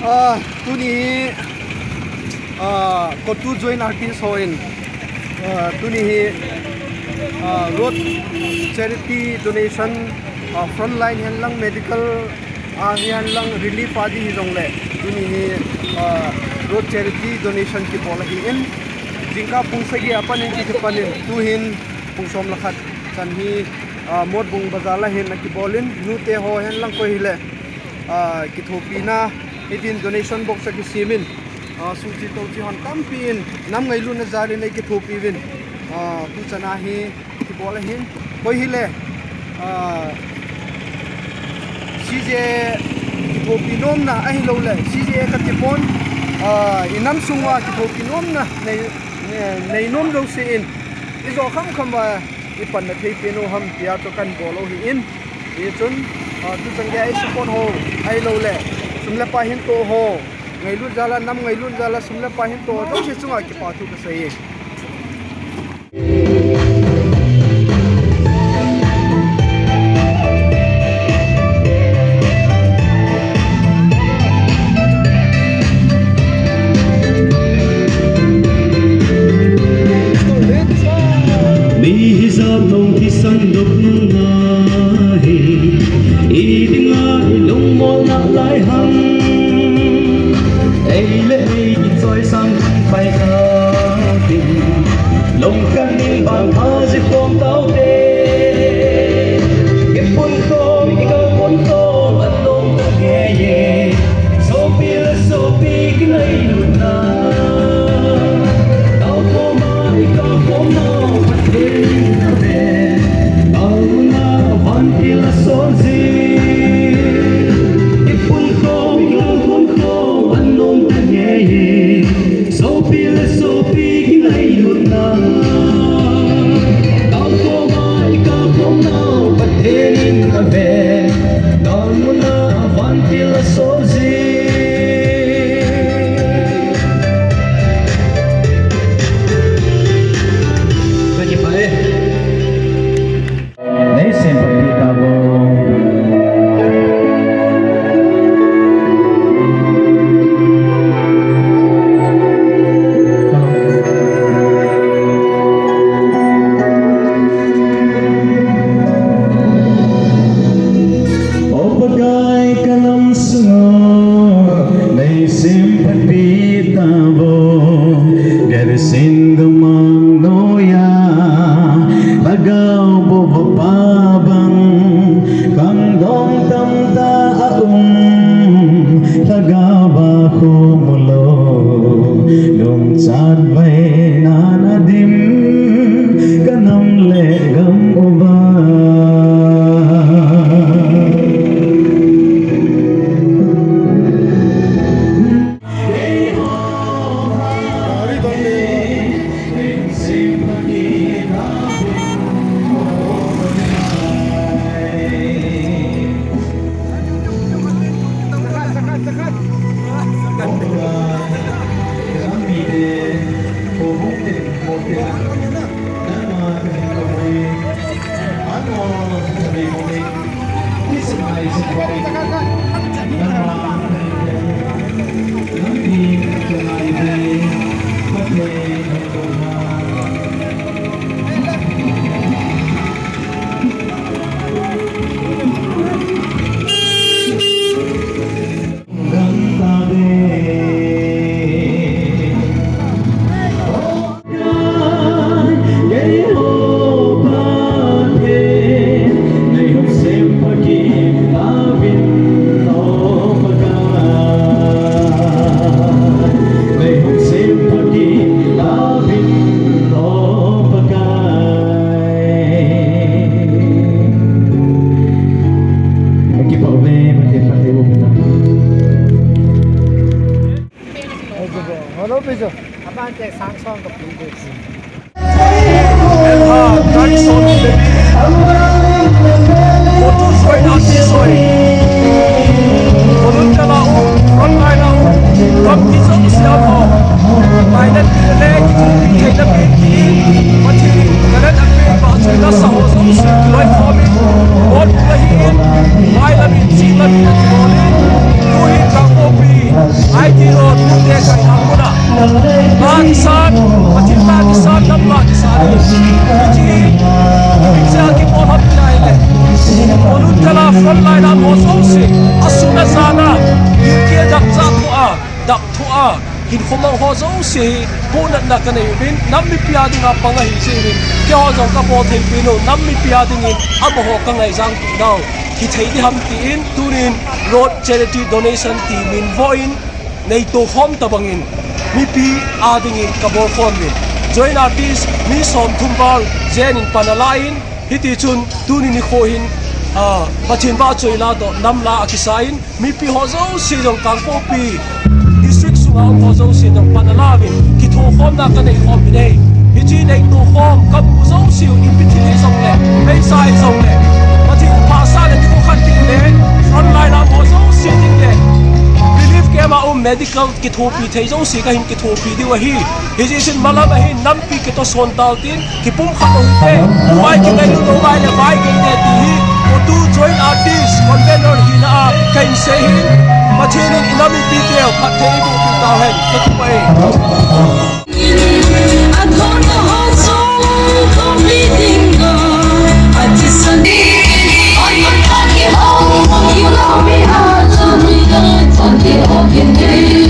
tu ni COTU join artist hoin tu ni road charity donation frontline hian lang medical hian lang relief adi hi jong le tu ni road charity donation ki bola hi in jingka pungsagi apan in ki panin tu hin pungsom lakhat chan hi mod bung bazala hin na ki bolin nu te ho hian lang ko hi le ki thopina idin donation box ki simin suji to ji hon kampin nam ngailutna zari nei ki thopi win tu chana hi ki bola hin ko hi le CJ ki thopi nom na ai lo le CJ ka ti pon inam sungwa ki thopi nom na nei nom lo se in izo kham ba ipan na thei peno ham tia to kan bolo hi in e chun tu changge ai support ho ai lo le sumle pa hin to ho ngailut jala nam ngailut jala sumle pa hin to do se chunga ki pa tu ka sai kisat patinta kisat namla kisari iji picture ki mohab naile Ngailutna frontline am hosose asuna sana yuke dakza thua hin khomang hosose bonat na kanai bin nammi piading apanga hi serin ke hojong ka bo thei pino nammi piading in abo ka ngai jang tu dau ki thei di ham ti in turin road charity donation team in voin nei to hom tabangin mi pi ading in kabor form bin join artist mi som thumbal zen in panalain hiti chun tunin ni khohin pathin ba choila do namla akisain mi pi hozo si jong kangpo pi district sunga hozo si jong panalawin ki tho khom na ka nei khom bi nei hiti nei to khom kap zo si in pi thile song le mai sai song le pathin pa sa le ko khan ti le frontline am hozo si ding le relief kema medical ki tho pi thei zo si ka hin ki tho pi di wa hi hiji sin malama hi nam pi ki to son tal tin ki pum kha o te wai ki nei lo wai le wai ki te ti hi COTU join artist convener hina kain sehin mathinin inami video pathei bu tu ta hen ka pai adhona haso completing go ajisani ayaki ho you know me how me on the organized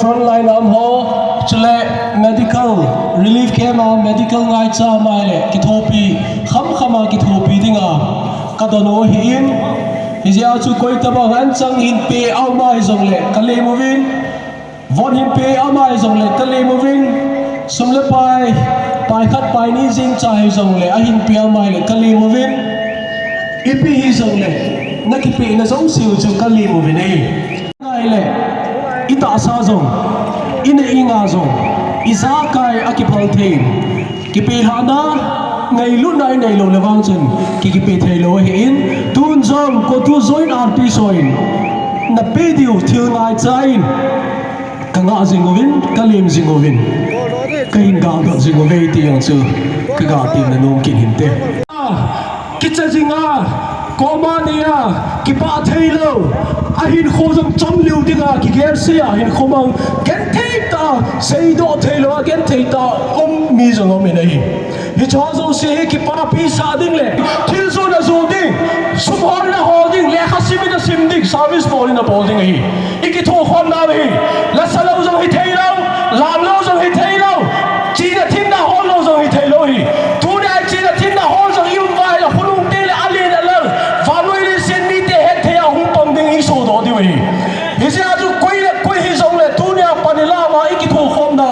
frontline am ho chule medical relief kema medical ngai cha mai le ki thopi khama ki thopi dinga ka dono hin hizia chu koi ta ba han chang in pe au mai zong le kale movin von hin pe au mai zong le kale movin sumle pai khat pai ni jing cha hi zong le a hin pe au mai le kale movin ipi hi zong le na ki pe na zong siu chu kale movin ei ngai le ita sa zong ine inga zong iza kai akipal thein kipe hana Ngailutna nei lo lewang chen ki pe thei lo hin tun jong COTU join artist soin na pe diu thil ngai chain kanga jingovin kalim jingovin kain ga ga jingove ti yang chu ka ga ti na nom kin hinte kicha jinga komania ki pa thei lo a hin khojam cham liu dinga ki ger sia hin khomang gen thei ta sei do thei lo gen thei ta mi jong mi nei hi chaw zo se ki pa pi sa ding le thil zo na zo ding sumhor na holding le khasimi na simdik service ball na bowling hi iki tho khom na hi la salo zo hi thei lo lam lo zo hi thei lo chi na thim na hol lo zo hi thei lo hi tu na chi na thim na hol zo yum vai la hulung te le ali na lo vanoi le sin mi te het thei a hum pam ding hi so do di hi hi se aju koi hi zong le tu na panila ma iki tho khom na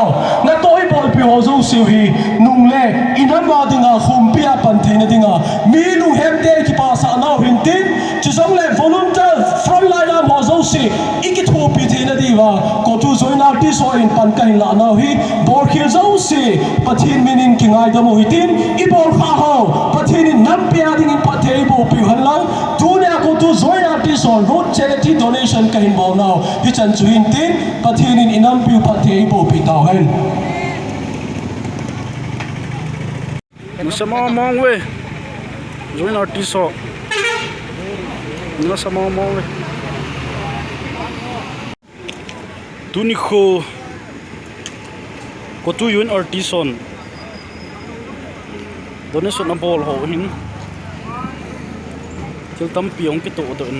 na to hi bol pi ho zo siu hi nung le inam ma dinga khum pia pan theina dinga mi nu hem te ki pa sa na hin tin chi zong le volunteer front line am ho zo si iki tho pi theina di wa COTU join artist so in pan kai la na hi bor khil zo si pathin minin ki ngai da mo hi tin I bor kha ho pathin nam pia ding in pathei bo pi han lang tu ne COTU join artist on road charity donation kai bo now hi chan chu hin tin pathin in inam pi pathei bo pi taw hen sama mong we join artist so nila sama mong we tuni kho COTU join artist on donation na ball ho hin til tam piong ki to don